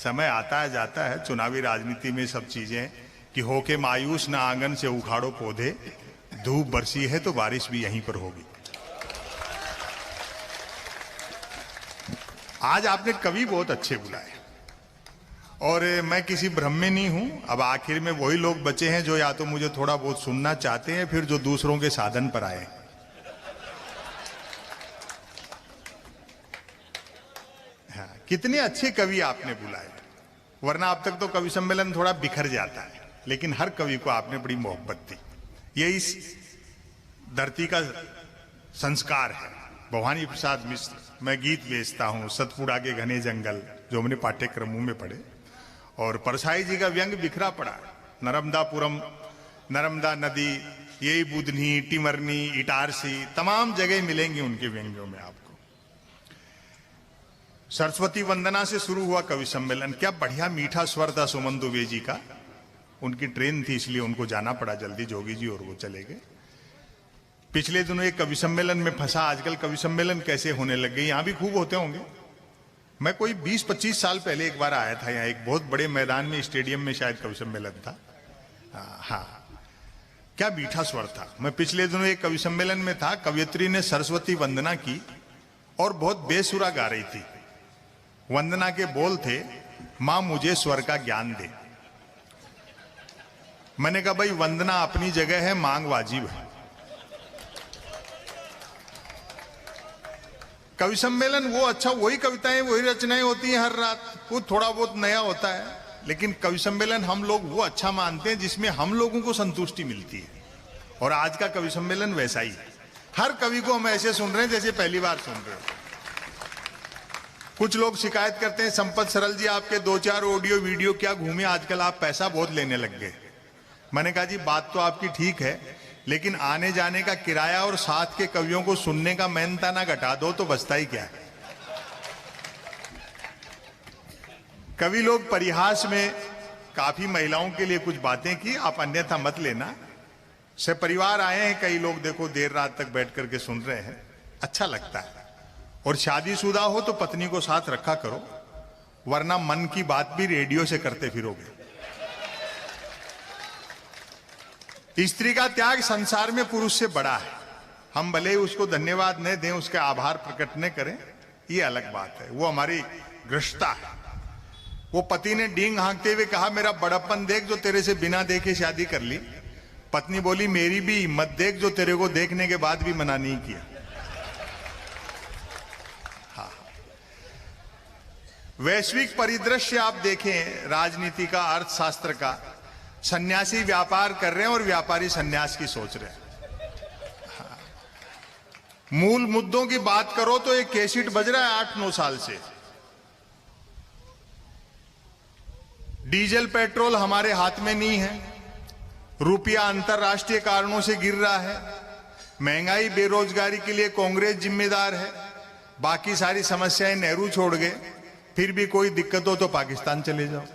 समय आता है जाता है, चुनावी राजनीति में सब चीजें कि होके मायूस ना आंगन से उखाड़ो पौधे, धूप बरसी है तो बारिश भी यहीं पर होगी। आज आपने कवि बहुत अच्छे बुलाए और मैं किसी भ्रम में नहीं हूं। अब आखिर में वही लोग बचे हैं जो या तो मुझे थोड़ा बहुत सुनना चाहते हैं, फिर जो दूसरों के साधन पर आए। हाँ, कितने अच्छे कवि आपने बुलाए, वरना अब तक तो कवि सम्मेलन थोड़ा बिखर जाता है, लेकिन हर कवि को आपने बड़ी मोहब्बत दी। ये इस धरती का संस्कार है। भवानी प्रसाद मिश्र, मैं गीत बेचता हूं, सतपुड़ा के घने जंगल, जो हमने पाठ्यक्रमों में पढ़े, और परसाई जी का व्यंग बिखरा पड़ा है। नर्मदापुरम, नर्मदा नदी, यही बुधनी, टिमरनी, इटारसी, तमाम जगह मिलेंगी उनके व्यंग्यों में आपको। सरस्वती वंदना से शुरू हुआ कवि सम्मेलन, क्या बढ़िया मीठा स्वर था सुमन दुबे जी का। उनकी ट्रेन थी इसलिए उनको जाना पड़ा जल्दी, जोगी जी और वो चले गए। पिछले दिनों एक कवि सम्मेलन में फंसा। आजकल कवि सम्मेलन कैसे होने लग गए, यहां भी खूब होते होंगे। मैं कोई 20-25 साल पहले एक बार आया था यहाँ, एक बहुत बड़े मैदान में, स्टेडियम में शायद कवि सम्मेलन था। हाँ, क्या मीठा स्वर था। मैं पिछले दिनों एक कवि सम्मेलन में था, कवयित्री ने सरस्वती वंदना की और बहुत बेसुरा गा रही थी। वंदना के बोल थे, मां मुझे स्वर का ज्ञान दे। मैंने कहा भाई वंदना अपनी जगह है, मांग वाजिब है। कवि सम्मेलन वो अच्छा, वही कविताएं वही रचनाएं होती हैं हर रात, वो थोड़ा बहुत नया होता है, लेकिन कवि सम्मेलन हम लोग वो अच्छा मानते हैं जिसमें हम लोगों को संतुष्टि मिलती है। और आज का कवि सम्मेलन वैसा ही है। हर कवि को हम ऐसे सुन रहे हैं जैसे पहली बार सुन रहे हैं। कुछ लोग शिकायत करते हैं, संपत सरल जी आपके 2-4 ऑडियो वीडियो क्या घूमे, आजकल आप पैसा बहुत लेने लग गए। मैंने कहा जी बात तो आपकी ठीक है, लेकिन आने जाने का किराया और साथ के कवियों को सुनने का मेहनता ना घटा दो तो बचता ही क्या है। कवि लोग परिहास में काफी महिलाओं के लिए कुछ बातें की, आप अन्यथा मत लेना। से परिवार आए हैं कई लोग, देखो देर रात तक बैठ करके सुन रहे हैं, अच्छा लगता है। और शादीशुदा हो तो पत्नी को साथ रखा करो, वरना मन की बात भी रेडियो से करते फिरोगे। स्त्री का त्याग संसार में पुरुष से बड़ा है। हम भले ही उसको धन्यवाद न दें, उसके आभार प्रकट न करें, ये अलग बात है, वो हमारी गृहस्थता है। वो पति ने डींग हाँकते हुए कहा, मेरा बड़प्पन देख जो तेरे से बिना देखे शादी कर ली। पत्नी बोली, मेरी भी हिम्मत देख जो तेरे को देखने के बाद भी मना नहीं किया। हाँ, वैश्विक परिदृश्य आप देखें, राजनीति का, अर्थशास्त्र का, सन्यासी व्यापार कर रहे हैं और व्यापारी सन्यास की सोच रहे हैं। हाँ। मूल मुद्दों की बात करो तो एक कैसेट बज रहा है 8-9 साल से। डीजल पेट्रोल हमारे हाथ में नहीं है, रुपया अंतरराष्ट्रीय कारणों से गिर रहा है, महंगाई बेरोजगारी के लिए कांग्रेस जिम्मेदार है, बाकी सारी समस्याएं नेहरू छोड़ गए, फिर भी कोई दिक्कत हो तो पाकिस्तान चले जाओ।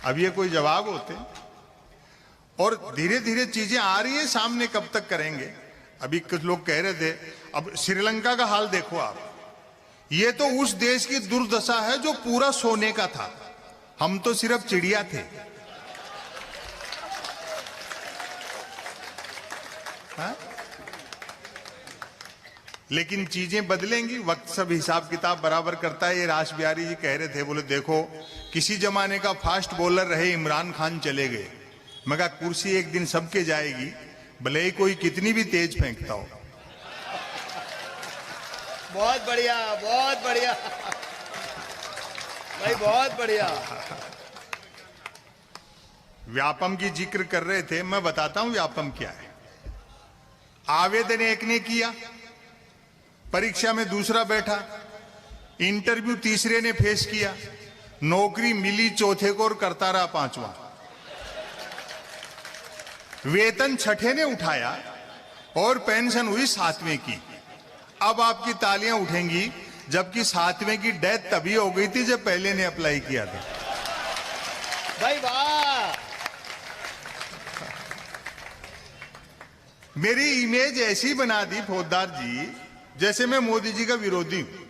अब ये कोई जवाब होते? और धीरे धीरे चीजें आ रही है सामने, कब तक करेंगे। अभी कुछ लोग कह रहे थे, अब श्रीलंका का हाल देखो आप, ये तो उस देश की दुर्दशा है जो पूरा सोने का था, हम तो सिर्फ चिड़िया थे। हा? लेकिन चीजें बदलेंगी, वक्त सब हिसाब किताब बराबर करता है। ये रास बिहारी जी कह रहे थे, बोले देखो किसी जमाने का फास्ट बॉलर रहे इमरान खान चले गए, मैं कहा कुर्सी एक दिन सबके जाएगी, भले ही कोई कितनी भी तेज फेंकता हो। बहुत बढ़िया, बहुत बढ़िया भाई, बहुत बढ़िया। व्यापम की जिक्र कर रहे थे, मैं बताता हूं व्यापम क्या है। आवेदन एक ने किया, परीक्षा में दूसरा बैठा, इंटरव्यू तीसरे ने फेस किया, नौकरी मिली चौथे को और करता रहा 5वां, वेतन छठे ने उठाया और पेंशन हुई 7वें की। अब आपकी तालियां उठेंगी, जबकि 7वें की डेथ तभी हो गई थी जब पहले ने अप्लाई किया था। भाई वाह, मेरी इमेज ऐसी बना दी फौजदार जी जैसे मैं मोदी जी का विरोधी हूं।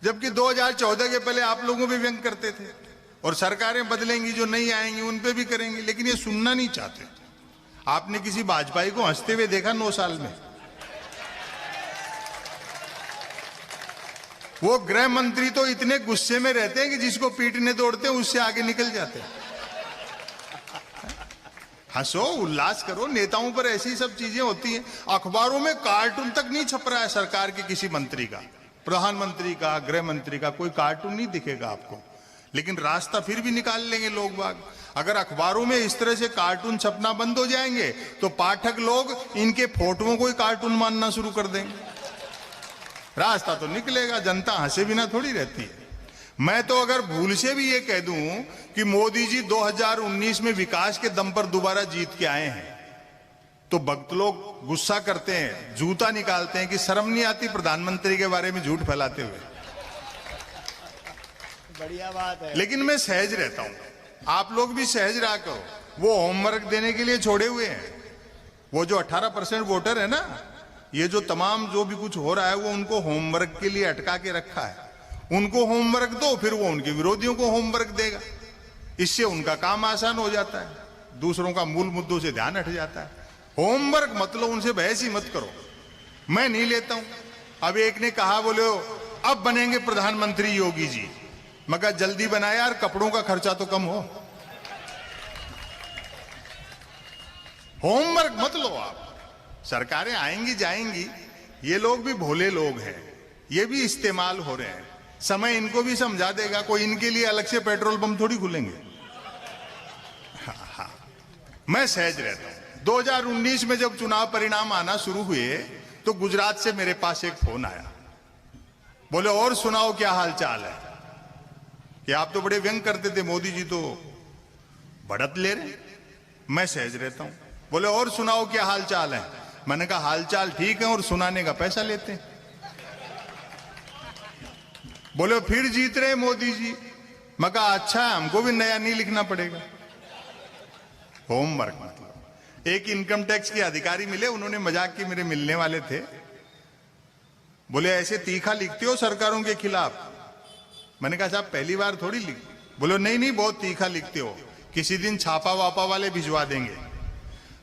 जबकि 2014 के पहले आप लोगों पे व्यंग करते थे, और सरकारें बदलेंगी, जो नहीं आएंगी उन पे भी करेंगे, लेकिन ये सुनना नहीं चाहते। आपने किसी वाजपेयी को हंसते हुए देखा 9 साल में? वो गृह मंत्री तो इतने गुस्से में रहते हैं कि जिसको पीटने दौड़ते हैं उससे आगे निकल जाते हैं। हंसो, उल्लास करो, नेताओं पर ऐसी सब चीजें होती हैं। अखबारों में कार्टून तक नहीं छप रहा है सरकार के किसी मंत्री का, प्रधानमंत्री का, गृह मंत्री का, कोई कार्टून नहीं दिखेगा आपको, लेकिन रास्ता फिर भी निकाल लेंगे लोग बाग। अगर अखबारों में इस तरह से कार्टून छपना बंद हो जाएंगे तो पाठक लोग इनके फोटोओं को ही कार्टून मानना शुरू कर देंगे। रास्ता तो निकलेगा, जनता हंसे बिना थोड़ी रहती है। मैं तो अगर भूल से भी ये कह दूं कि मोदी जी 2019 में विकास के दम पर दोबारा जीत के आए हैं, तो भक्त लोग गुस्सा करते हैं, जूता निकालते हैं कि शर्म नहीं आती प्रधानमंत्री के बारे में झूठ फैलाते हुए। बढ़िया बात है। लेकिन मैं सहज रहता हूं, आप लोग भी सहज रहा करो। वो होमवर्क देने के लिए छोड़े हुए हैं। वो जो 18% वोटर है ना, ये जो तमाम जो भी कुछ हो रहा है वो उनको होमवर्क के लिए अटका के रखा है। उनको होमवर्क दो, फिर वो उनके विरोधियों को होमवर्क देगा। इससे उनका काम आसान हो जाता है, दूसरों का मूल मुद्दों से ध्यान हट जाता है। होमवर्क मतलब उनसे बहस ही मत करो, मैं नहीं लेता हूं। अब एक ने कहा, बोले अब बनेंगे प्रधानमंत्री योगी जी। मैं कहा जल्दी बनाए यार, कपड़ों का खर्चा तो कम हो। होमवर्क मत लो आप। सरकारें आएंगी जाएंगी, ये लोग भी भोले लोग हैं, ये भी इस्तेमाल हो रहे हैं। समय इनको भी समझा देगा, कोई इनके लिए अलग से पेट्रोल पंप थोड़ी खुलेंगे। हाँ, मैं सहज रहता हूं। 2019 में जब चुनाव परिणाम आना शुरू हुए तो गुजरात से मेरे पास एक फोन आया, बोले और सुनाओ क्या हाल चाल है। कि आप तो बड़े व्यंग करते थे, मोदी जी तो बढ़त ले रहे। मैं सहज रहता हूं। बोले और सुनाओ क्या हाल चाल है। मैंने कहा हालचाल ठीक है और सुनाने का पैसा लेते हैं। बोले फिर जीत रहे मोदी जी। मैं कहा अच्छा, हमको भी नया नहीं लिखना पड़ेगा। होमवर्क मतलब। एक इनकम टैक्स के अधिकारी मिले, उन्होंने मजाक के मेरे मिलने वाले थे। बोले ऐसे तीखा लिखते हो सरकारों के खिलाफ। मैंने कहा साहब पहली बार थोड़ी लिख। बोले नहीं नहीं, बहुत तीखा लिखते हो, किसी दिन छापा वापा वाले भिजवा देंगे।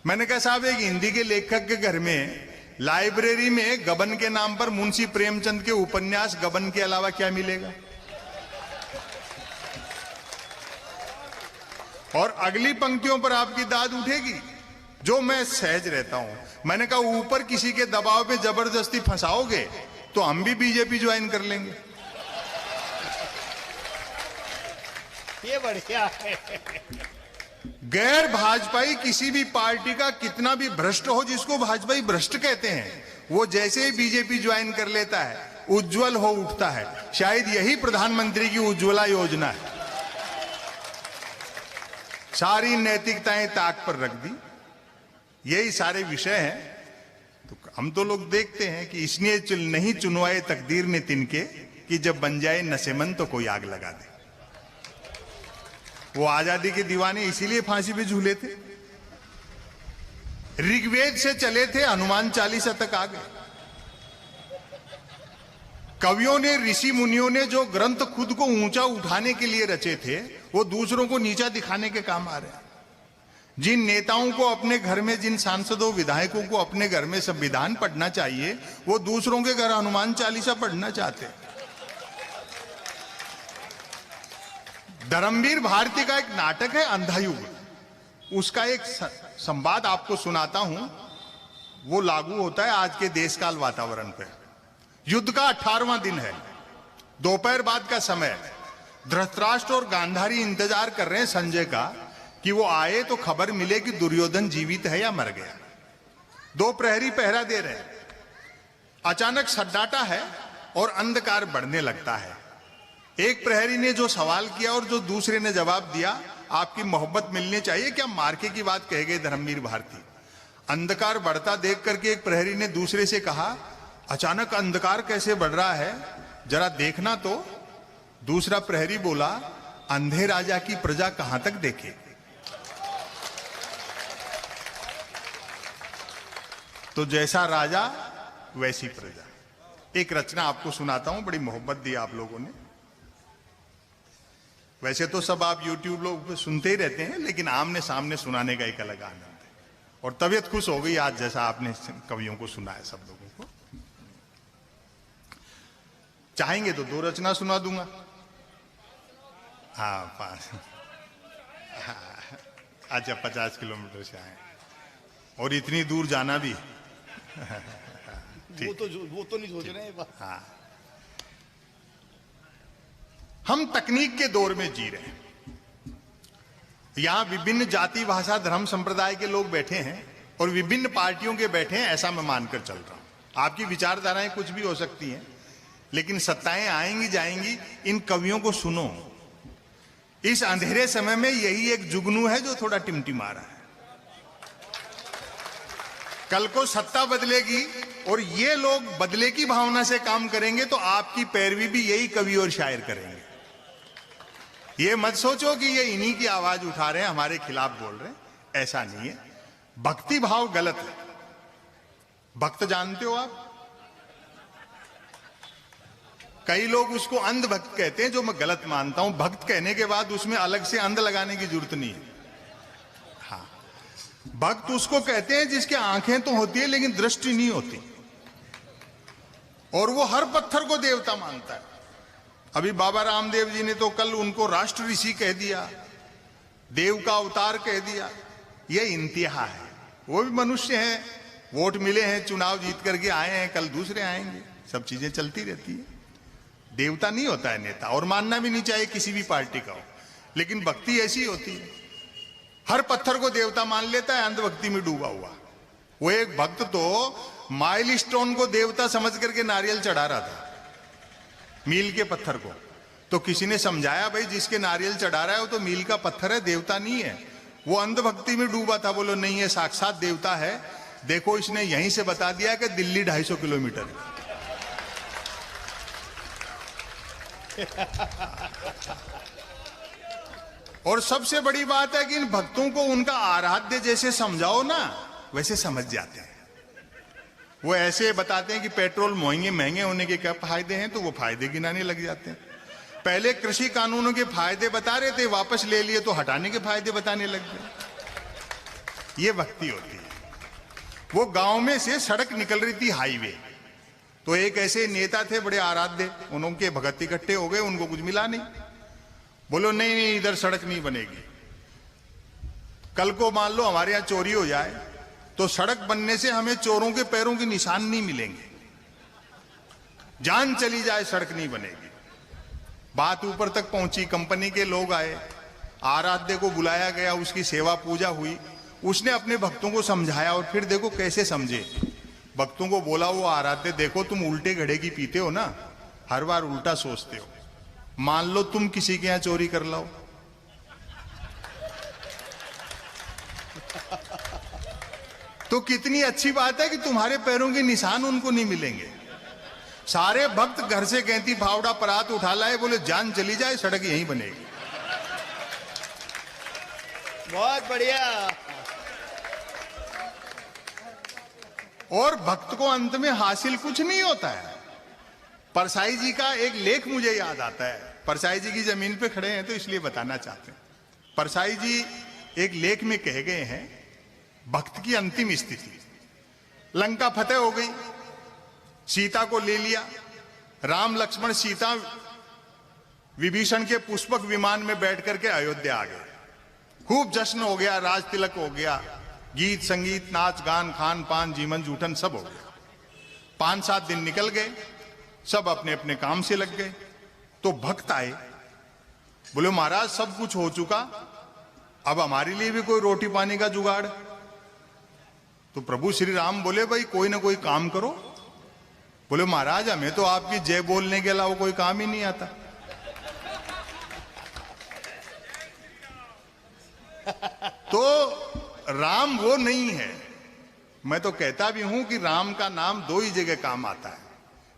मैंने कहा साहब एक हिंदी के लेखक के घर में लाइब्रेरी में गबन के नाम पर मुंशी प्रेमचंद के उपन्यास गबन के अलावा क्या मिलेगा। और अगली पंक्तियों पर आपकी दाद उठेगी। जो मैं सहज रहता हूं। मैंने कहा ऊपर किसी के दबाव में जबरदस्ती फंसाओगे तो हम भी बीजेपी ज्वाइन कर लेंगे। ये बढ़िया है। गैर भाजपाई किसी भी पार्टी का कितना भी भ्रष्ट हो, जिसको भाजपाई भ्रष्ट कहते हैं, वो जैसे ही बीजेपी ज्वाइन कर लेता है उज्जवल हो उठता है। शायद यही प्रधानमंत्री की उज्ज्वला योजना है। सारी नैतिकताएं ताक पर रख दी, यही सारे विषय हैं। तो हम तो लोग देखते हैं कि इसलिए नहीं चुनवाए तकदीर ने तिनके कि जब बन जाए नशेमंद तो कोई आग लगा दे। वो आजादी के दीवाने इसीलिए फांसी पे झूले थे। ऋग्वेद से चले थे, हनुमान चालीसा तक आ गए। कवियों ने, ऋषि मुनियों ने जो ग्रंथ खुद को ऊंचा उठाने के लिए रचे थे, वो दूसरों को नीचा दिखाने के काम आ रहे हैं। जिन नेताओं को अपने घर में, जिन सांसदों विधायकों को अपने घर में संविधान पढ़ना चाहिए, वो दूसरों के घर हनुमान चालीसा पढ़ना चाहते हैं। धर्मवीर भारती का एक नाटक है अंधायुग, उसका एक संवाद आपको सुनाता हूं। वो लागू होता है आज के देश काल वातावरण पे। युद्ध का 18वां दिन है, दोपहर बाद का समय। धृतराष्ट्र और गांधारी इंतजार कर रहे हैं संजय का कि वो आए तो खबर मिले कि दुर्योधन जीवित है या मर गया। 2 प्रहरी पहरा दे रहे हैं। अचानक सन्नाटा है और अंधकार बढ़ने लगता है। एक प्रहरी ने जो सवाल किया और जो दूसरे ने जवाब दिया, आपकी मोहब्बत मिलनी चाहिए क्या, मार्के की बात कह गए धर्मवीर भारती। अंधकार बढ़ता देख करके एक प्रहरी ने दूसरे से कहा, अचानक अंधकार कैसे बढ़ रहा है, जरा देखना तो। दूसरा प्रहरी बोला, अंधे राजा की प्रजा कहां तक देखे। तो जैसा राजा वैसी प्रजा। एक रचना आपको सुनाता हूं, बड़ी मोहब्बत दी आप लोगों ने। वैसे तो सब आप YouTube लोग पे सुनते ही रहते हैं, लेकिन आमने सामने सुनाने का एक अलग आनंद है। और तबीयत खुश हो गई आज, जैसा आपने कवियों को सुनाया सब लोगों को। चाहेंगे तो 2 रचना सुना दूंगा। हाँ 5। अच्छा 50 किलोमीटर से आए और इतनी दूर जाना भी। वो तो नहीं सोच रहे हैं। हाँ, हम तकनीक के दौर में जी रहे हैं। यहां विभिन्न जाति भाषा धर्म संप्रदाय के लोग बैठे हैं और विभिन्न पार्टियों के बैठे हैं, ऐसा मैं मानकर चल रहा हूं। आपकी विचारधाराएं कुछ भी हो सकती हैं, लेकिन सत्ताएं आएंगी जाएंगी। इन कवियों को सुनो। इस अंधेरे समय में यही एक जुगनू है जो थोड़ा टिमटिमा रहा है। कल को सत्ता बदलेगी और ये लोग बदले की भावना से काम करेंगे तो आपकी पैरवी भी यही कवि और शायर करेंगे। ये मत सोचो कि ये इन्हीं की आवाज उठा रहे हैं, हमारे खिलाफ बोल रहे हैं, ऐसा नहीं है। भक्ति भाव गलत है। भक्त जानते हो आप? कई लोग उसको अंध भक्त कहते हैं, जो मैं गलत मानता हूं। भक्त कहने के बाद उसमें अलग से अंध लगाने की जरूरत नहीं है। हाँ, भक्त उसको कहते हैं जिसके आंखें तो होती है लेकिन दृष्टि नहीं होती, और वो हर पत्थर को देवता मानता है। अभी बाबा रामदेव जी ने तो कल उनको राष्ट्र ऋषि कह दिया, देव का अवतार कह दिया। ये इंतहा है। वो भी मनुष्य हैं, वोट मिले हैं, चुनाव जीत करके आए हैं, कल दूसरे आएंगे, सब चीजें चलती रहती है। देवता नहीं होता है नेता, और मानना भी नहीं चाहिए किसी भी पार्टी का हो, लेकिन भक्ति ऐसी होती है। हर पत्थर को देवता मान लेता है, अंधभक्ति में डूबा हुआ। वो एक भक्त तो माइलस्टोन को देवता समझ करके नारियल चढ़ा रहा था, मील के पत्थर को। तो किसी ने समझाया, भाई जिसके नारियल चढ़ा रहा है वो तो मील का पत्थर है, देवता नहीं है। वो अंधभक्ति में डूबा था। बोलो नहीं, है साक्षात देवता है। देखो इसने यहीं से बता दिया कि दिल्ली 250 किलोमीटर है। और सबसे बड़ी बात है कि इन भक्तों को उनका आराध्य जैसे समझाओ ना, वैसे समझ जाते हैं। वो ऐसे बताते हैं कि पेट्रोल महंगे होने के क्या फायदे हैं, तो वो फायदे गिनाने लग जाते हैं। पहले कृषि कानूनों के फायदे बता रहे थे, वापस ले लिए तो हटाने के फायदे बताने लग गए। ये भक्ति होती है। वो गांव में से सड़क निकल रही थी, हाईवे, तो एक ऐसे नेता थे बड़े आराध्य, उनके भगत इकट्ठे हो गए, उनको कुछ मिला नहीं। बोलो नहीं नहीं, इधर सड़क नहीं बनेगी। कल को मान लो हमारे यहां चोरी हो जाए, तो सड़क बनने से हमें चोरों के पैरों के निशान नहीं मिलेंगे। जान चली जाए, सड़क नहीं बनेगी। बात ऊपर तक पहुंची, कंपनी के लोग आए, आराध्य को बुलाया गया, उसकी सेवा पूजा हुई। उसने अपने भक्तों को समझाया, और फिर देखो कैसे समझे। भक्तों को बोला, वो आराध्य देखो तुम उल्टे घड़े की पीते हो ना, हर बार उल्टा सोचते हो। मान लो तुम किसी के यहां चोरी कर लाओ, तो कितनी अच्छी बात है कि तुम्हारे पैरों के निशान उनको नहीं मिलेंगे। सारे भक्त घर से कहती फावड़ा परात उठा लाए, बोले जान चली जाए, सड़क यहीं बनेगी। बहुत बढ़िया। और भक्त को अंत में हासिल कुछ नहीं होता है। परसाई जी का एक लेख मुझे याद आता है। परसाई जी की जमीन पे खड़े हैं तो इसलिए बताना चाहते हैं। परसाई जी एक लेख में कह गए हैं, भक्त की अंतिम स्थिति। लंका फतेह हो गई, सीता को ले लिया, राम लक्ष्मण सीता विभीषण के पुष्पक विमान में बैठ करके अयोध्या आ गए। खूब जश्न हो गया, राज तिलक हो गया, गीत संगीत नाच गान खान पान जीवन जूठन सब हो गया। 5-7 दिन निकल गए, सब अपने अपने काम से लग गए। तो भक्त आए, बोले महाराज सब कुछ हो चुका, अब हमारे लिए भी कोई रोटी पानी का जुगाड़। तो प्रभु श्री राम बोले, भाई कोई ना कोई काम करो। बोले महाराज हमें तो आपकी जय बोलने के अलावा कोई काम ही नहीं आता। तो राम वो नहीं है। मैं तो कहता भी हूं कि राम का नाम 2 ही जगह काम आता है,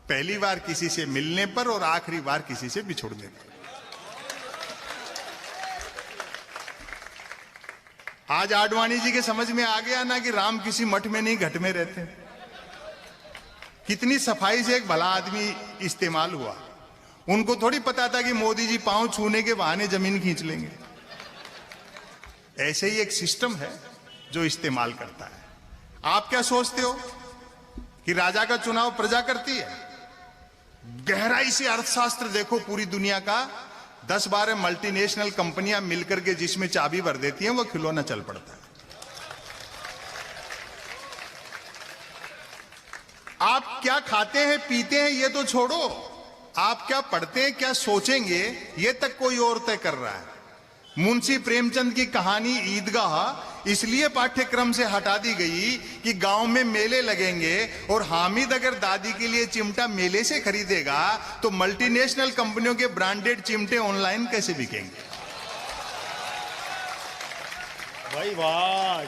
पहली बार किसी से मिलने पर और आखिरी बार किसी से बिछुड़ने पर। आज आडवाणी जी के समझ में आ गया ना कि राम किसी मठ में नहीं घट में रहते। कितनी सफाई से एक भला आदमी इस्तेमाल हुआ। उनको थोड़ी पता था कि मोदी जी पांव छूने के बहाने जमीन खींच लेंगे। ऐसे ही एक सिस्टम है जो इस्तेमाल करता है। आप क्या सोचते हो कि राजा का चुनाव प्रजा करती है? गहराई से अर्थशास्त्र देखो पूरी दुनिया का। 10-12 मल्टीनेशनल कंपनियां मिलकर के जिसमें चाबी भर देती हैं वो खिलौना चल पड़ता है। आप क्या खाते हैं पीते हैं ये तो छोड़ो, आप क्या पढ़ते हैं क्या सोचेंगे ये तक कोई और तय कर रहा है। मुंशी प्रेमचंद की कहानी ईदगाह इसलिए पाठ्यक्रम से हटा दी गई कि गांव में मेले लगेंगे और हामिद अगर दादी के लिए चिमटा मेले से खरीदेगा तो मल्टीनेशनल कंपनियों के ब्रांडेड चिमटे ऑनलाइन कैसे बिकेंगे? भाई वाह।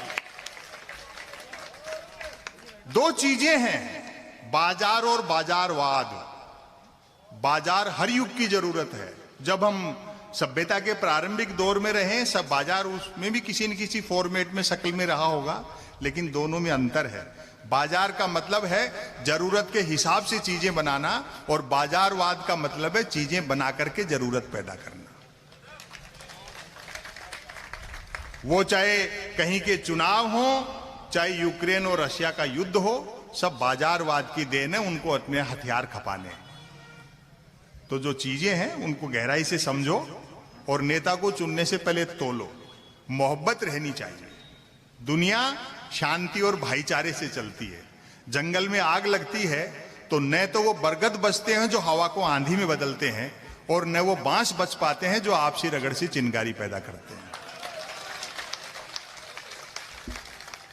दो चीजें हैं, बाजार और बाजारवाद। बाजार हर युग की जरूरत है। जब हम सभ्यता के प्रारंभिक दौर में रहे, सब बाजार उसमें भी किसी न किसी फॉर्मेट में शक्ल में रहा होगा, लेकिन दोनों में अंतर है। बाजार का मतलब है जरूरत के हिसाब से चीजें बनाना और बाजारवाद का मतलब है चीजें बना करके जरूरत पैदा करना। वो चाहे कहीं के चुनाव हो, चाहे यूक्रेन और रशिया का युद्ध हो, सब बाजारवाद की देन है उनको अपने हथियार खपाने। तो जो चीजें हैं उनको गहराई से समझो और नेता को चुनने से पहले तोलो। मोहब्बत रहनी चाहिए। दुनिया शांति और भाईचारे से चलती है। जंगल में आग लगती है तो न तो वो बरगद बचते हैं जो हवा को आंधी में बदलते हैं, और न वो बांस बच पाते हैं जो आपसी रगड़ से चिंगारी पैदा करते हैं।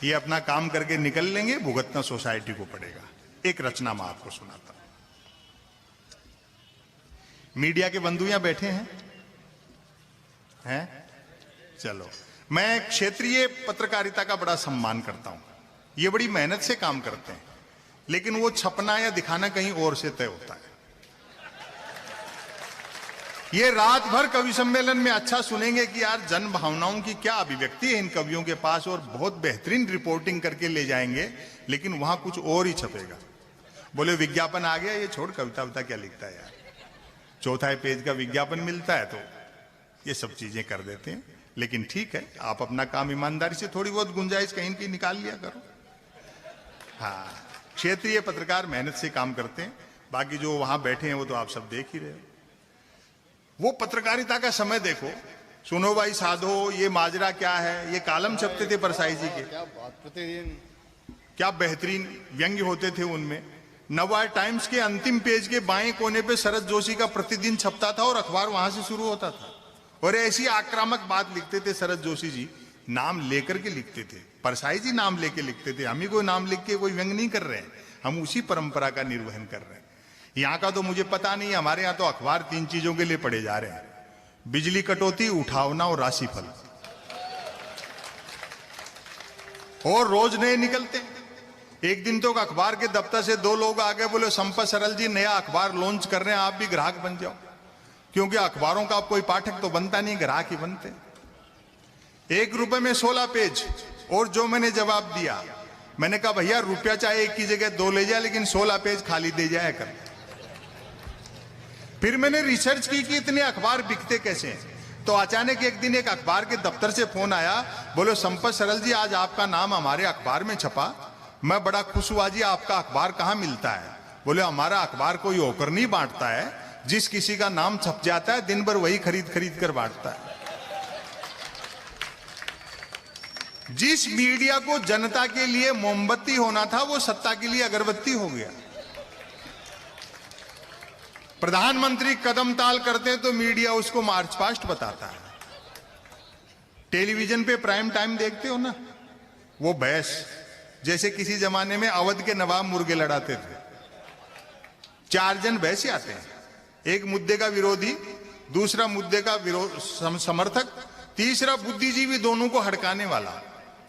ये अपना काम करके निकल लेंगे, भुगतना सोसाइटी को पड़ेगा। एक रचना मैं आपको सुनाता हूं। मीडिया के बंधु यहां बैठे हैं? चलो, मैं क्षेत्रीय पत्रकारिता का बड़ा सम्मान करता हूं। ये बड़ी मेहनत से काम करते हैं, लेकिन वो छपना या दिखाना कहीं और से तय होता है। ये रात भर कवि सम्मेलन में अच्छा सुनेंगे कि यार जन भावनाओं की क्या अभिव्यक्ति है इन कवियों के पास, और बहुत बेहतरीन रिपोर्टिंग करके ले जाएंगे, लेकिन वहां कुछ और ही छपेगा। बोले विज्ञापन आ गया, ये छोड़ कविता विता क्या लिखता है यार। चौथा पेज का विज्ञापन मिलता है तो ये सब चीजें कर देते हैं। लेकिन ठीक है, आप अपना काम ईमानदारी से, थोड़ी बहुत गुंजाइश कहीं की निकाल लिया करो। हाँ, क्षेत्रीय पत्रकार मेहनत से काम करते हैं। बाकी जो वहां बैठे हैं वो तो आप सब देख ही रहे हो। वो पत्रकारिता का समय देखो। सुनो भाई साधो, ये माजरा क्या है, ये कालम छपते थे परसाई जी के। क्या बात, प्रतिदिन क्या बेहतरीन व्यंग्य होते थे उनमें। नवा टाइम्स के अंतिम पेज के बाएं कोने पे शरद जोशी का प्रतिदिन छपता था और अखबार वहां से शुरू होता था। और ऐसी आक्रामक बात लिखते थे शरद जोशी जी, नाम लेकर के लिखते थे। परसाई जी नाम लेके लिखते थे। हम ही कोई नाम लिख के कोई व्यंग नहीं कर रहे हैं, हम उसी परंपरा का निर्वहन कर रहे हैं। यहाँ का तो मुझे पता नहीं, हमारे यहाँ तो अखबार 3 चीजों के लिए पढ़े जा रहे हैं: बिजली कटौती, उठावना और राशिफल। और रोज नए निकलते हैं। एक दिन तो अखबार के दफ्तर से 2 लोग आ गए, बोले संपत सरल जी नया अखबार लॉन्च कर रहे हैं, आप भी ग्राहक बन जाओ। क्योंकि अखबारों का अब कोई पाठक तो बनता नहीं, ग्राहक ही बनते। 1 रुपए में 16 पेज। और जो मैंने जवाब दिया, मैंने कहा भैया रुपया चाहे 1 की जगह 2 ले जाए, लेकिन 16 पेज खाली दे जाए कर। फिर मैंने रिसर्च की कि इतने अखबार बिकते कैसे हैं। तो अचानक एक दिन एक अखबार के दफ्तर से फोन आया, बोले संपत सरल जी आज आपका नाम हमारे अखबार में छपा। मैं बड़ा खुश हुआ जी, आपका अखबार कहाँ मिलता है? बोले हमारा अखबार कोई होकर नहीं बांटता है, जिस किसी का नाम छप जाता है दिन भर वही खरीद खरीद कर बांटता है। जिस मीडिया को जनता के लिए मोमबत्ती होना था वो सत्ता के लिए अगरबत्ती हो गया। प्रधानमंत्री कदम ताल करते हैं तो मीडिया उसको मार्च पास्ट बताता है। टेलीविजन पे प्राइम टाइम देखते हो ना, वो बहस जैसे किसी जमाने में अवध के नवाब मुर्गे लड़ाते थे। 4 जन बहस आते हैं, एक मुद्दे का विरोधी, दूसरा मुद्दे का समर्थक, तीसरा बुद्धिजीवी दोनों को हड़काने वाला,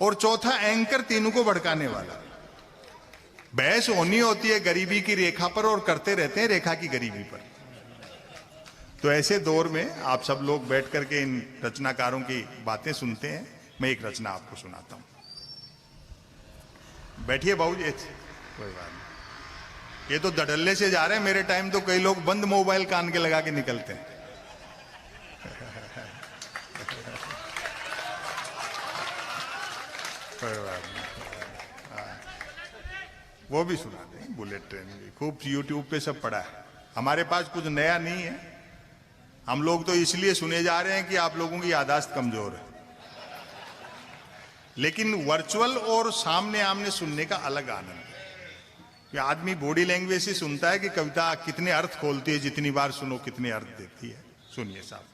और चौथा एंकर तीनों को भड़काने वाला। बहस होनी होती है गरीबी की रेखा पर और करते रहते हैं रेखा की गरीबी पर। तो ऐसे दौर में आप सब लोग बैठ करके इन रचनाकारों की बातें सुनते हैं। मैं एक रचना आपको सुनाता हूं। बैठिए बाबू जी, कोई बात नहीं। ये तो धड़ल्ले से जा रहे हैं। मेरे टाइम तो कई लोग बंद मोबाइल कान के लगा के निकलते हैं। वो भी सुना दें, बुलेट ट्रेन भी खूब यूट्यूब पे सब पड़ा है। हमारे पास कुछ नया नहीं है, हम लोग तो इसलिए सुने जा रहे हैं कि आप लोगों की याददाश्त कमजोर है। लेकिन वर्चुअल और सामने आमने सुनने का अलग आनंद है। कि आदमी बॉडी लैंग्वेज से सुनता है कि कविता कितने अर्थ खोलती है, जितनी बार सुनो कितने अर्थ देती है। सुनिए साहब,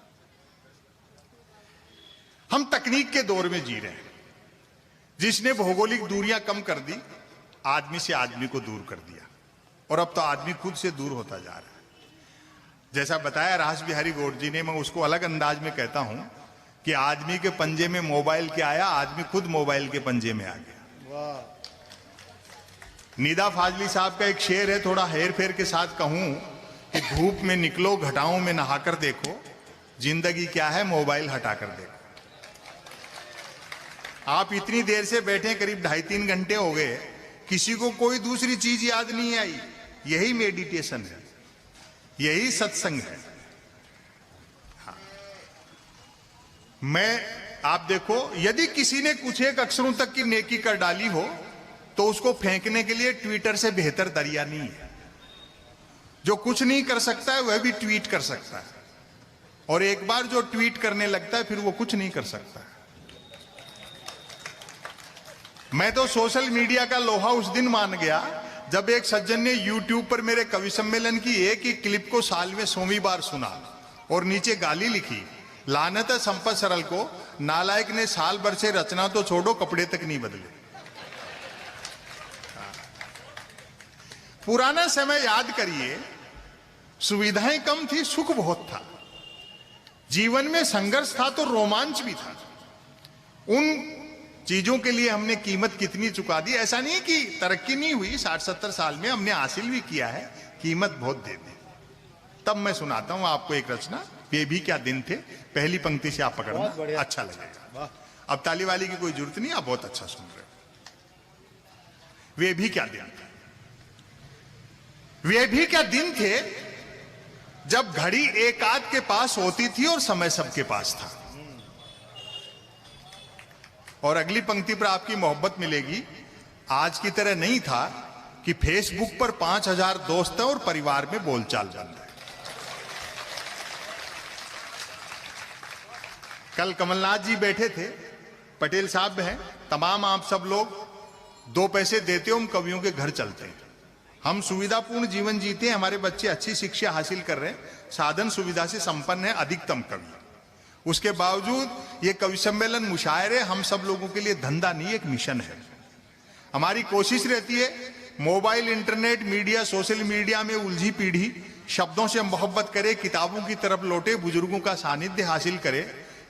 हम तकनीक के दौर में जी रहे हैं जिसने भौगोलिक दूरियां कम कर दी, आदमी से आदमी को दूर कर दिया, और अब तो आदमी खुद से दूर होता जा रहा है। जैसा बताया रास बिहारी गौड़ जी ने, मैं उसको अलग अंदाज में कहता हूं कि आदमी के पंजे में मोबाइल क्या आया, आदमी खुद मोबाइल के पंजे में आ गया। वाह। निदा फाजली साहब का एक शेर है, थोड़ा हेर फेर के साथ कहूं कि धूप में निकलो घटाओं में नहाकर देखो, जिंदगी क्या है मोबाइल हटाकर देखो। आप इतनी देर से बैठे, करीब 2.5-3 घंटे हो गए, किसी को कोई दूसरी चीज याद नहीं आई। यही मेडिटेशन है, यही सत्संग है। हाँ। आप देखो, यदि किसी ने कुछ एक अक्षरों तक की नेकी कर डाली हो तो उसको फेंकने के लिए ट्विटर से बेहतर दरिया नहीं है। जो कुछ नहीं कर सकता है वह भी ट्वीट कर सकता है, और एक बार जो ट्वीट करने लगता है फिर वो कुछ नहीं कर सकता है। मैं तो सोशल मीडिया का लोहा उस दिन मान गया जब एक सज्जन ने यूट्यूब पर मेरे कवि सम्मेलन की एक ही क्लिप को साल में 100वीं बार सुना और नीचे गाली लिखी, लानत है संपत सरल को, नालायक ने साल भर से रचना तो छोड़ो कपड़े तक नहीं बदले। पुराना समय याद करिए, सुविधाएं कम थी, सुख बहुत था, जीवन में संघर्ष था तो रोमांच भी था। उन चीजों के लिए हमने कीमत कितनी चुका दी। ऐसा नहीं कि तरक्की नहीं हुई, 60-70 साल में हमने हासिल भी किया है, कीमत बहुत दे दी। तब मैं सुनाता हूं आपको एक रचना, ये भी क्या दिन थे। पहली पंक्ति से आप पकड़ना, अच्छा लगेगा। अब ताली वाली की कोई जरूरत नहीं, आप बहुत अच्छा सुन रहे हो। वे भी क्या दिन थे, वे भी क्या दिन थे जब घड़ी एक आध के पास होती थी और समय सबके पास था। और अगली पंक्ति पर आपकी मोहब्बत मिलेगी, आज की तरह नहीं था कि फेसबुक पर 5000 दोस्त हैं और परिवार में बोलचाल बंद है। कल कमलनाथ जी बैठे थे, पटेल साहब हैं, तमाम आप सब लोग 2 पैसे देते हो, हम कवियों के घर चलते हैं। हम सुविधापूर्ण जीवन जीते हैं, हमारे बच्चे अच्छी शिक्षा हासिल कर रहे हैं, साधन सुविधा से संपन्न है अधिकतम कवि। उसके बावजूद ये कवि सम्मेलन मुशायरे हम सब लोगों के लिए धंधा नहीं, एक मिशन है। हमारी कोशिश रहती है mobile, internet, media, social media में उलझी पीढ़ी शब्दों से मोहब्बत करे, किताबों की तरफ लौटे, बुजुर्गों का सानिध्य हासिल करे।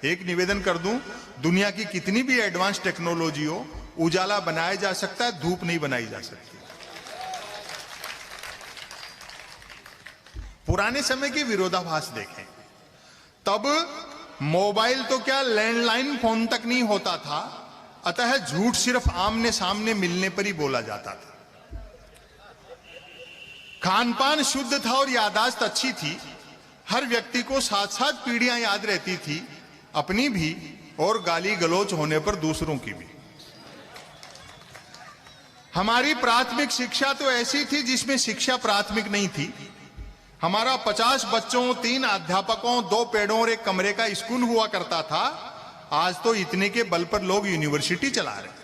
एक निवेदन कर दूं, दुनिया की कितनी भी एडवांस टेक्नोलॉजी हो, उजाला बनाया जा सकता है, धूप नहीं बनाई जा सकती। पुराने समय के विरोधाभास देखें, तब मोबाइल तो क्या लैंडलाइन फोन तक नहीं होता था, अतः झूठ सिर्फ आमने सामने मिलने पर ही बोला जाता था। खान पान शुद्ध था और याददाश्त अच्छी थी, हर व्यक्ति को 7-7 पीढ़ियां याद रहती थी, अपनी भी और गाली गलौच होने पर दूसरों की भी। हमारी प्राथमिक शिक्षा तो ऐसी थी जिसमें शिक्षा प्राथमिक नहीं थी। हमारा 50 बच्चों, 3 अध्यापकों, 2 पेड़ों और एक कमरे का स्कूल हुआ करता था। आज तो इतने के बल पर लोग यूनिवर्सिटी चला रहे हैं।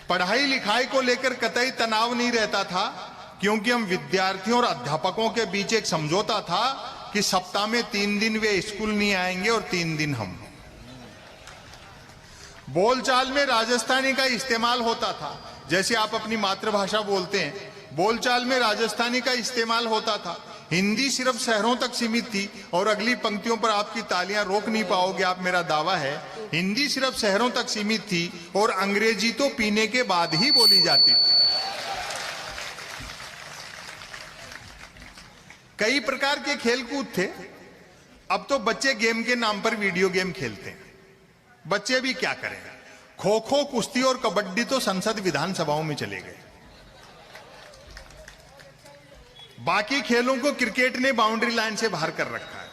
पढ़ाई लिखाई को लेकर कतई तनाव नहीं रहता था, क्योंकि हम विद्यार्थियों और अध्यापकों के बीच एक समझौता था कि सप्ताह में 3 दिन वे स्कूल नहीं आएंगे और 3 दिन हम। बोलचाल में राजस्थानी का इस्तेमाल होता था, जैसे आप अपनी मातृभाषा बोलते हैं, बोलचाल में राजस्थानी का इस्तेमाल होता था। हिंदी सिर्फ शहरों तक सीमित थी, और अगली पंक्तियों पर आपकी तालियां रोक नहीं पाओगे आप, मेरा दावा है। हिंदी सिर्फ शहरों तक सीमित थी और अंग्रेजी तो पीने के बाद ही बोली जाती थी। कई प्रकार के खेलकूद थे, अब तो बच्चे गेम के नाम पर वीडियो गेम खेलते हैं। बच्चे भी क्या करें, खो खो, कुश्ती और कबड्डी तो संसद विधानसभाओं में चले गए। बाकी खेलों को क्रिकेट ने बाउंड्री लाइन से बाहर कर रखा है।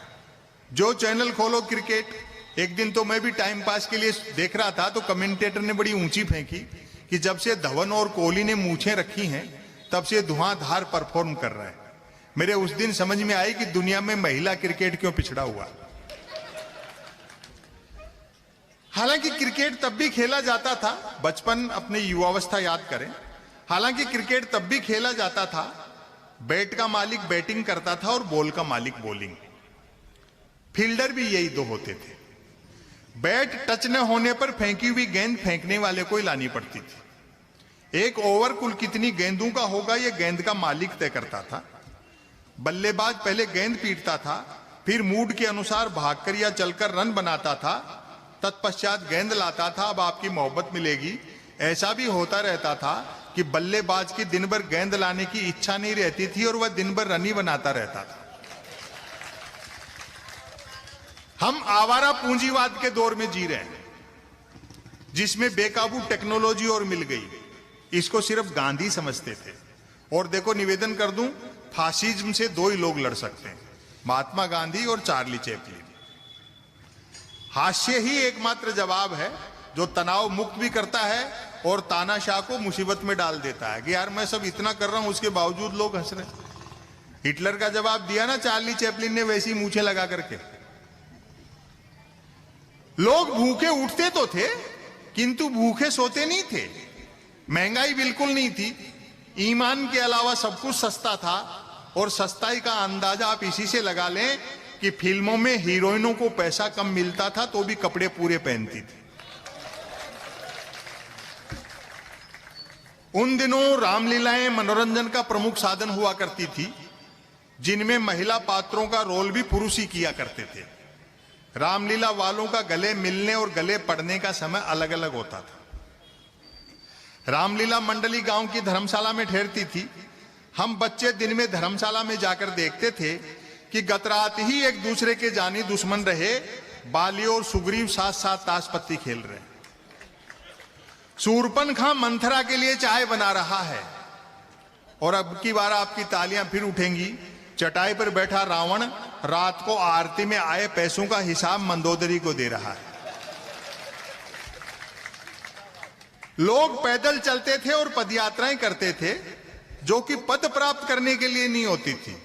जो चैनल खोलो क्रिकेट। एक दिन तो मैं भी टाइम पास के लिए देख रहा था, तो कमेंटेटर ने बड़ी ऊंची फेंकी कि जब से धवन और कोहली ने मूछें रखी हैं तब से धुआंधार परफॉर्म कर रहा है। मेरे उस दिन समझ में आई कि दुनिया में महिला क्रिकेट क्यों पिछड़ा हुआ। हालांकि क्रिकेट तब भी खेला जाता था, बचपन अपनी युवावस्था याद करें। हालांकि क्रिकेट तब भी खेला जाता था, बैट का मालिक बैटिंग करता था और बॉल का मालिक बॉलिंग। फील्डर भी यही दो होते थे। बैट टच न होने पर फेंकी हुई गेंद फेंकने वाले को ही लानी पड़ती थी। एक ओवर कुल कितनी गेंदों का होगा यह गेंद का मालिक तय करता था। बल्लेबाज पहले गेंद पीटता था, फिर मूड के अनुसार भागकर या चलकर रन बनाता था, तत्पश्चात गेंद लाता था। अब आपकी मोहब्बत मिलेगी। ऐसा भी होता रहता था कि बल्लेबाज की दिन भर गेंद लाने की इच्छा नहीं रहती थी और वह दिन भर रन ही बनाता रहता था। हम आवारा पूंजीवाद के दौर में जी रहे हैं, जिसमें बेकाबू टेक्नोलॉजी और मिल गई। इसको सिर्फ गांधी समझते थे। और देखो, निवेदन कर दूं, फासिज्म से दो ही लोग लड़ सकते हैं, महात्मा गांधी और चार्ली चैपलिन। हास्य ही एकमात्र जवाब है जो तनाव मुक्त भी करता है और तानाशाह को मुसीबत में डाल देता है कि यार मैं सब इतना कर रहा हूं उसके बावजूद लोग हंस रहे। हिटलर का जवाब दिया ना चार्ली चैपलिन ने, वैसी मूछें लगा करके। लोग भूखे उठते तो थे किंतु भूखे सोते नहीं थे। महंगाई बिल्कुल नहीं थी। ईमान के अलावा सब कुछ सस्ता था। और सस्ताई का अंदाजा आप इसी से लगा लें कि फिल्मों में हीरोइनों को पैसा कम मिलता था तो भी कपड़े पूरे पहनती थी। उन दिनों रामलीलाएं मनोरंजन का प्रमुख साधन हुआ करती थी, जिनमें महिला पात्रों का रोल भी पुरुष ही किया करते थे। रामलीला वालों का गले मिलने और गले पड़ने का समय अलग अलग होता था। रामलीला मंडली गांव की धर्मशाला में ठहरती थी। हम बच्चे दिन में धर्मशाला में जाकर देखते थे कि गत रात ही एक दूसरे के जानी दुश्मन रहे बाली और सुग्रीव साथ साथ ताश पत्ती खेल रहे। शूरपनखा मंथरा के लिए चाय बना रहा है और अब की बार आपकी तालियां फिर उठेंगी। चटाई पर बैठा रावण रात को आरती में आए पैसों का हिसाब मंदोदरी को दे रहा है। लोग पैदल चलते थे और पदयात्राएं करते थे, जो कि पद प्राप्त करने के लिए नहीं होती थी।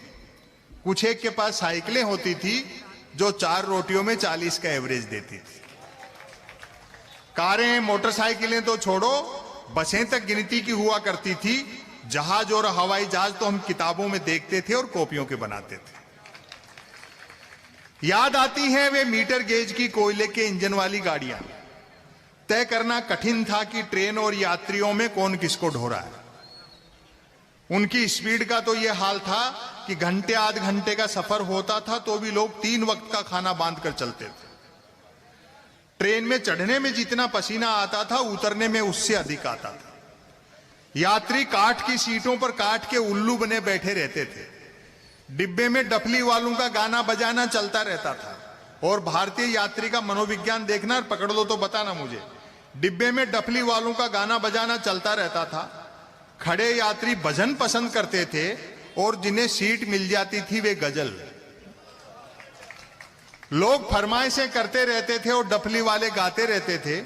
कुछ एक के पास साइकिलें होती थी जो 4 रोटियों में 40 का एवरेज देती थी। कारें मोटरसाइकिलें तो छोड़ो, बसें तक गिनती की हुआ करती थी। जहाज और हवाई जहाज तो हम किताबों में देखते थे और कॉपियों के बनाते थे। याद आती हैं वे मीटर गेज की कोयले के इंजन वाली गाड़ियां। तय करना कठिन था कि ट्रेन और यात्रियों में कौन किसको ढो रहा है। उनकी स्पीड का तो यह हाल था कि घंटे आध घंटे का सफर होता था तो भी लोग 3 वक्त का खाना बांध कर चलते थे। ट्रेन में चढ़ने में जितना पसीना आता था, उतरने में उससे अधिक आता था। यात्री काठ की सीटों पर काठ के उल्लू बने बैठे रहते थे। डिब्बे में डफली वालों का गाना बजाना चलता रहता था। और भारतीय यात्री का मनोविज्ञान देखना, पकड़ लो तो बताना मुझे। डिब्बे में डफली वालों का गाना बजाना चलता रहता था। खड़े यात्री भजन पसंद करते थे और जिन्हें सीट मिल जाती थी वे गजल। लोग फरमाइशें करते रहते थे और डफली वाले गाते रहते थे।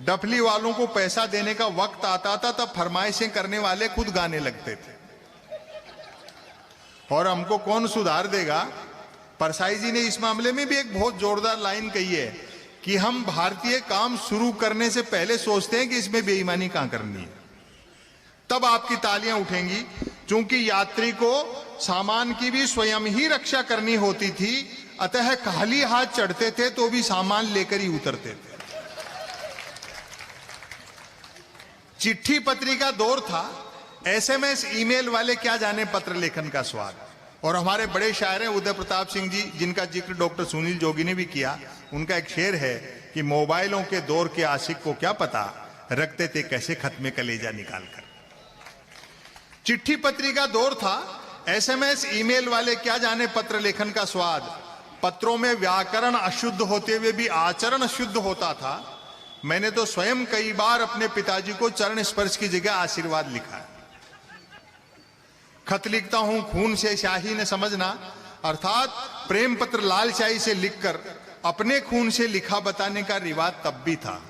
डफली वालों को पैसा देने का वक्त आता था तब फरमाइशें करने वाले खुद गाने लगते थे। और हमको कौन सुधार देगा, परसाई जी ने इस मामले में भी एक बहुत जोरदार लाइन कही है कि हम भारतीय काम शुरू करने से पहले सोचते हैं कि इसमें बेईमानी कहां करनी है। तब आपकी तालियां उठेंगी, क्योंकि यात्री को सामान की भी स्वयं ही रक्षा करनी होती थी। अतः खाली हाथ चढ़ते थे तो भी सामान लेकर ही उतरते थे। चिट्ठी पत्री का दौर था। SMS ईमेल वाले क्या जाने पत्र लेखन का स्वाद। और हमारे बड़े शायर हैं उदय प्रताप सिंह जी, जिनका जिक्र डॉक्टर सुनील जोगी ने भी किया। उनका एक शेर है कि मोबाइलों के दौर के आशिक को क्या पता, रखते थे कैसे खत में कलेजा निकाल कर। चिट्ठी पत्री का दौर था। SMS ईमेल वाले क्या जाने पत्र लेखन का स्वाद। पत्रों में व्याकरण अशुद्ध होते हुए भी आचरण शुद्ध होता था। मैंने तो स्वयं कई बार अपने पिताजी को चरण स्पर्श की जगह आशीर्वाद लिखा है। खत लिखता हूं खून से स्याही ने समझना, अर्थात प्रेम पत्र लाल स्याही से लिखकर अपने खून से लिखा बताने का रिवाज तब भी था।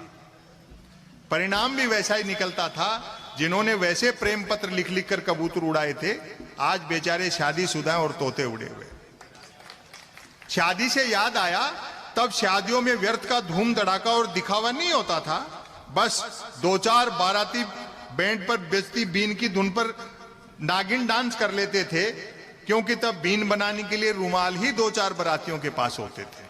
परिणाम भी वैसा ही निकलता था। जिन्होंने वैसे प्रेम पत्र लिख लिख कर कबूतर उड़ाए थे, आज बेचारे शादीशुदा और तोते उड़े हुए। शादी से याद आया, तब शादियों में व्यर्थ का धूम धड़ाका और दिखावा नहीं होता था। बस 2-4 बाराती बैंड पर बेचती बीन की धुन पर नागिन डांस कर लेते थे, क्योंकि तब बीन बनाने के लिए रुमाल ही 2-4 बारातियों के पास होते थे।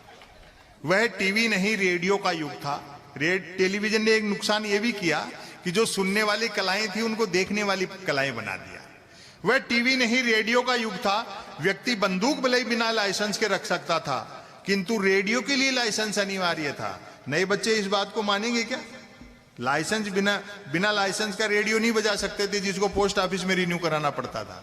वह टीवी नहीं रेडियो का युग था। टेलीविजन ने एक नुकसान यह भी किया कि जो सुनने वाली कलाएं थी उनको देखने वाली कलाएं बना दिया। वह टीवी नहीं रेडियो का युग था। व्यक्ति बंदूक भले ही बिना लाइसेंस के रख सकता था, किंतु रेडियो के लिए लाइसेंस अनिवार्य था। नए बच्चे इस बात को मानेंगे क्या? लाइसेंस बिना लाइसेंस का रेडियो नहीं बजा सकते थे, जिसको पोस्ट ऑफिस में रिन्यू कराना पड़ता था।